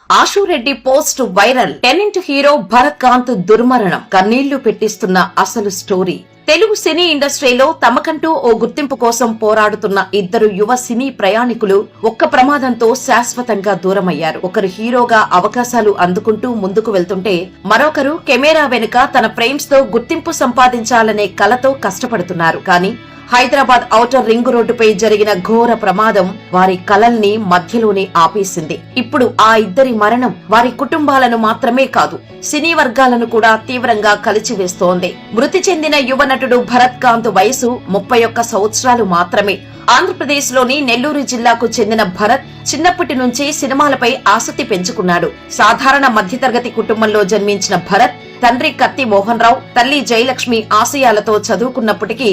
Ashu Reddy post viral. Tenant hero Bharath Kanth దుర్మరణం కన్నీళ్లు పెట్టిస్తున్న అసలు స్టోరీ. తెలుగు సినీ ఇండస్ట్రీలో తమకంటూ ఓ గుర్తింపు కోసం పోరాడుతున్న ఇద్దరు యువ సినీ ప్రయాణికులు ఒక్క ప్రమాదంతో శాశ్వతంగా దూరమయ్యారు. ఒకరు హీరోగా అవకాశాలు అందుకుంటూ ముందుకు వెళ్తుంటే మరొకరు కెమెరా వెనుక తన ఫ్రేమ్స్ తో గుర్తింపు సంపాదించాలనే కలతో కష్టపడుతున్నారు. కానీ హైదరాబాద్ ఔటర్ రింగ్ రోడ్డుపై జరిగిన ఘోర ప్రమాదం వారి కలల్ని మధ్యలోనే ఆపేసింది. ఇప్పుడు ఆ ఇద్దరి మరణం వారి కుటుంబాలను మాత్రమే కాదు, సినీ వర్గాలను కూడా తీవ్రంగా కలిచివేస్తోంది. మృతి చెందిన యువ నటుడు భరత్ కాంత్ వయసు 31 సంవత్సరాలు మాత్రమే. ఆంధ్రప్రదేశ్ లోని నెల్లూరు జిల్లాకు చెందిన భరత్ చిన్నప్పటి నుంచి సినిమాలపై ఆసక్తి పెంచుకున్నాడు. సాధారణ మధ్యతరగతి కుటుంబంలో జన్మించిన భరత్ తండ్రి కత్తి మోహన్ రావు, తల్లి జయలక్ష్మి ఆశయాలతో చదువుకున్నప్పటికీ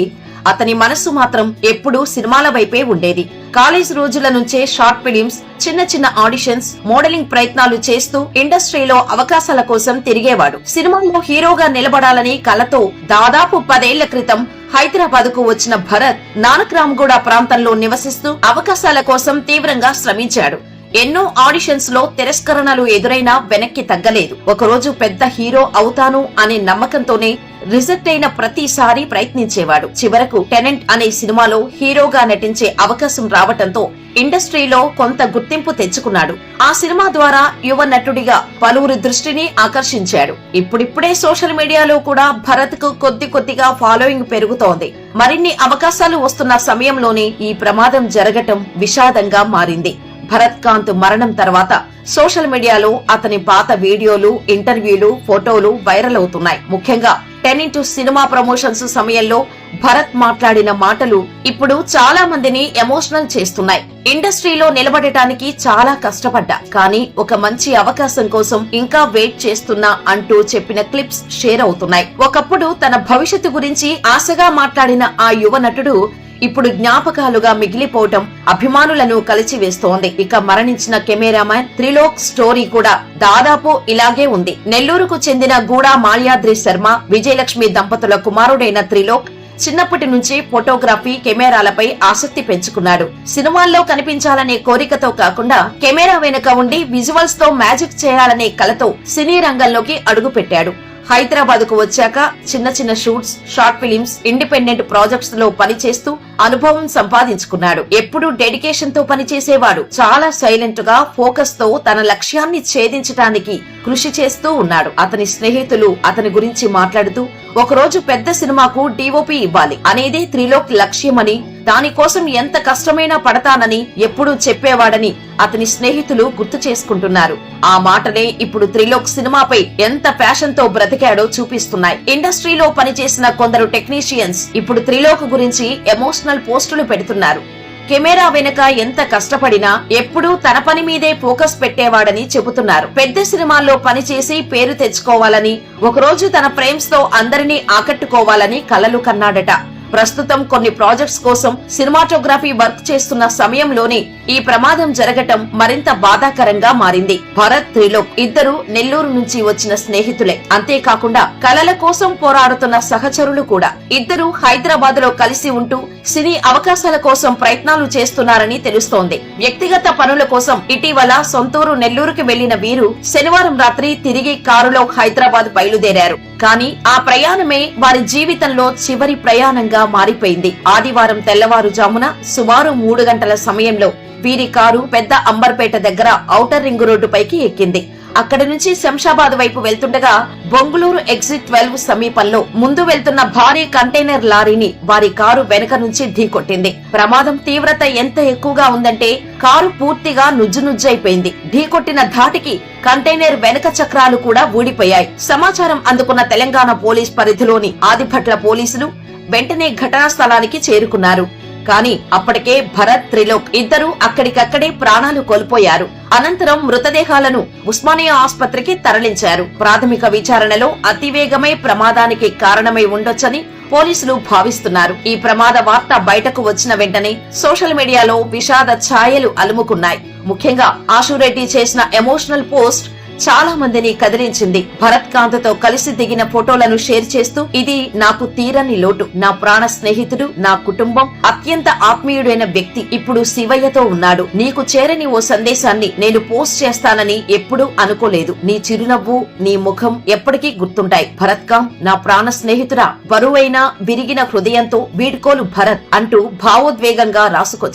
అతని మనస్సు మాత్రం ఎప్పుడూ సినిమాల వైపే ఉండేది. కాలేజ్ రోజుల నుంచే షార్ట్ ఫిలిమ్స్, చిన్న చిన్న ఆడిషన్స్, మోడలింగ్ ప్రయత్నాలు చేస్తూ ఇండస్ట్రీలో అవకాశాల కోసం తిరిగేవాడు. సినిమాల్లో హీరోగా నిలబడాలని కలతో దాదాపు 10 ఏళ్ల క్రితం హైదరాబాద్ కు వచ్చిన భరత్ నానక్రామ్గూడ ప్రాంతంలో నివసిస్తూ అవకాశాల కోసం తీవ్రంగా శ్రమించాడు. ఎన్నో ఆడిషన్స్ లో తిరస్కరణలు ఎదురైనా వెనక్కి తగ్గలేదు. ఒకరోజు పెద్ద హీరో అవుతాను అనే నమ్మకంతోనే రిజెక్ట్ అయిన ప్రతిసారి ప్రయత్నించేవాడు. చివరకు టెనెంట్ అనే సినిమాలో హీరోగా నటించే అవకాశం రావటంతో ఇండస్ట్రీలో కొంత గుర్తింపు తెచ్చుకున్నాడు. ఆ సినిమా ద్వారా యువ నటుడిగా పలువురి దృష్టిని ఆకర్షించాడు. ఇప్పుడిప్పుడే సోషల్ మీడియాలో కూడా భరత్ కు కొద్దిగా ఫాలోయింగ్ పెరుగుతోంది. మరిన్ని అవకాశాలు వస్తున్న సమయంలోనే ఈ ప్రమాదం జరగటం విషాదంగా మారింది. భరత్ కాంత్ మరణం తర్వాత సోషల్ మీడియాలో అతని పాత వీడియోలు, ఇంటర్వ్యూలు, ఫోటోలు వైరల్ అవుతున్నాయి. ముఖ్యంగా టెనెంట్ సినిమా ప్రమోషన్స్ సమయంలో భరత్ మాట్లాడిన మాటలు ఇప్పుడు చాలా మందిని ఎమోషనల్ చేస్తున్నాయి. ఇండస్ట్రీలో నిలబడటానికి చాలా కష్టపడ్డా, కానీ ఒక మంచి అవకాశం కోసం ఇంకా వెయిట్ చేస్తున్నా అంటూ చెప్పిన క్లిప్స్ షేర్ అవుతున్నాయి. ఒకప్పుడు తన భవిష్యత్తు గురించి ఆశగా మాట్లాడిన ఆ యువ నటుడు ఇప్పుడు జ్ఞాపకాలుగా మిగిలిపోవటం అభిమానులను కలిచివేస్తోంది. ఇక మరణించిన కెమెరామ్యాన్ త్రిలోక్ స్టోరీ కూడా దాదాపు ఇలాగే ఉంది. నెల్లూరుకు చెందిన గూడా మాల్యాద్రి శర్మ, విజయలక్ష్మి దంపతుల కుమారుడైన త్రిలోక్ చిన్నప్పటి నుంచి ఫోటోగ్రఫీ, కెమెరాలపై ఆసక్తి పెంచుకున్నాడు. సినిమాల్లో కనిపించాలనే కోరికతో కాకుండా కెమెరా వెనుక ఉండి విజువల్స్ తో మ్యాజిక్ చేయాలనే కలతో సినీ రంగంలోకి అడుగుపెట్టాడు. హైదరాబాద్ కు వచ్చాక చిన్న చిన్న shoots, short films, independent projects లో పనిచేస్తూ అనుభవం సంపాదించుకున్నాడు. ఎప్పుడూ డెడికేషన్ తో పనిచేసేవాడు. చాలా సైలెంట్ గా, ఫోకస్ తో తన లక్ష్యాన్ని ఛేదించడానికి కృషి చేస్తూ ఉన్నాడు. అతని స్నేహితులు అతని గురించి మాట్లాడుతూ ఒకరోజు పెద్ద సినిమాకు డిఓపి ఇవ్వాలి అనేదే త్రిలోక్ లక్ష్యమని, దానికోసం ఎంత కష్టమైనా పడతానని ఎప్పుడూ చెప్పేవాడని అతని స్నేహితులు గుర్తు చేసుకుంటున్నారు. ఆ మాటనే ఇప్పుడు త్రిలోక్ సినిమాపై ఎంత ప్యాషన్ తో బ్రతికాడో చూపిస్తున్నాయి. ఇండస్ట్రీలో పనిచేసిన కొందరు టెక్నీషియన్స్ ఇప్పుడు త్రిలోక్ గురించి ఎమోషనల్ పోస్టులు పెడుతున్నారు. కెమెరా వెనుక ఎంత కష్టపడినా ఎప్పుడూ తన పని మీదే ఫోకస్ పెట్టేవాడని చెబుతున్నారు. పెద్ద సినిమాల్లో పనిచేసి పేరు తెచ్చుకోవాలని, ఒకరోజు తన ఫ్రేమ్స్ తో అందరినీ ఆకట్టుకోవాలని కలలు కన్నాడట. ప్రస్తుతం కొన్ని ప్రాజెక్ట్స్ కోసం సినిమాటోగ్రఫీ వర్క్ చేస్తున్న సమయంలోనే ఈ ప్రమాదం జరగటం మరింత బాధాకరంగా మారింది. భరత్, త్రిలోక్ ఇద్దరు నెల్లూరు నుంచి వచ్చిన స్నేహితులే. అంతేకాకుండా కలల కోసం పోరాడుతున్న సహచరులు కూడా. ఇద్దరు హైదరాబాద్ లో కలిసి ఉంటూ సినీ అవకాశాల కోసం ప్రయత్నాలు చేస్తున్నారని తెలుస్తోంది. వ్యక్తిగత పనుల కోసం ఇటీవల సొంతూరు నెల్లూరుకి వెళ్లిన వీరు శనివారం రాత్రి తిరిగి కారులో హైదరాబాద్ బయలుదేరారు. కానీ ఆ ప్రయాణమే వారి జీవితంలో చివరి ప్రయాణంగా మారిపోయింది. ఆదివారం తెల్లవారుజామున సుమారు 3 గంటల సమయంలో వీరి కారు పెద్ద అంబర్పేట దగ్గర ఔటర్ రింగ్ రోడ్డు పైకి ఎక్కింది. అక్కడి నుంచి శంషాబాద్ వైపు వెళ్తుండగా బొంగుళూరు ఎగ్జిట్ 12 సమీపంలో ముందు వెళ్తున్న భారీ కంటైనర్ లారీని వారి కారు వెనక నుంచి ఢీకొట్టింది. ప్రమాదం తీవ్రత ఎంత ఎక్కువగా ఉందంటే కారు పూర్తిగా నుజ్జునుజ్జైపోయింది. ఢీకొట్టిన ధాటికి కంటైనర్ వెనక చక్రాలు కూడా ఊడిపోయాయి. సమాచారం అందుకున్న తెలంగాణ పోలీస్ పరిధిలోని ఆదిభట్ల పోలీసులు వెంటనే ఘటనా స్థలానికి చేరుకున్నారు. కానీ అప్పటికే భరత్, త్రిలోక్ ఇద్దరు అక్కడికక్కడే ప్రాణాలు కోల్పోయారు. అనంతరం మృతదేహాలను ఉస్మానియా ఆసుపత్రికి తరలించారు. ప్రాథమిక విచారణలో అతివేగమే ప్రమాదానికి కారణమై ఉండొచ్చని పోలీసులు భావిస్తున్నారు. ఈ ప్రమాద వార్త బయటకు వచ్చిన వెంటనే సోషల్ మీడియాలో విషాద ఛాయలు అలుముకున్నాయి. ముఖ్యంగా ఆశురెడ్డి చేసిన ఎమోషనల్ పోస్ట్ చాలా మందిని కదిలించింది. భరత్ కాంత్ తో కలిసి దిగిన ఫోటోలను షేర్ చేస్తూ, ఇది నాకు తీరని లోటు. నా ప్రాణ స్నేహితుడు, నా కుటుంబం, అత్యంత ఆత్మీయుడైన వ్యక్తి ఇప్పుడు శివయ్యతో ఉన్నాడు. నీకు చేరని ఓ సందేశాన్ని నేను పోస్ట్ చేస్తానని ఎప్పుడూ అనుకోలేదు. నీ చిరునవ్వు, నీ ముఖం ఎప్పటికీ గుర్తుంటాయి. భరత్ కాంత్, నా ప్రాణ స్నేహితుడా, బరువైన విరిగిన హృదయంతో వీడ్కోలు భరత్ అంటూ భావోద్వేగంగా రాసుకొచ్చారు.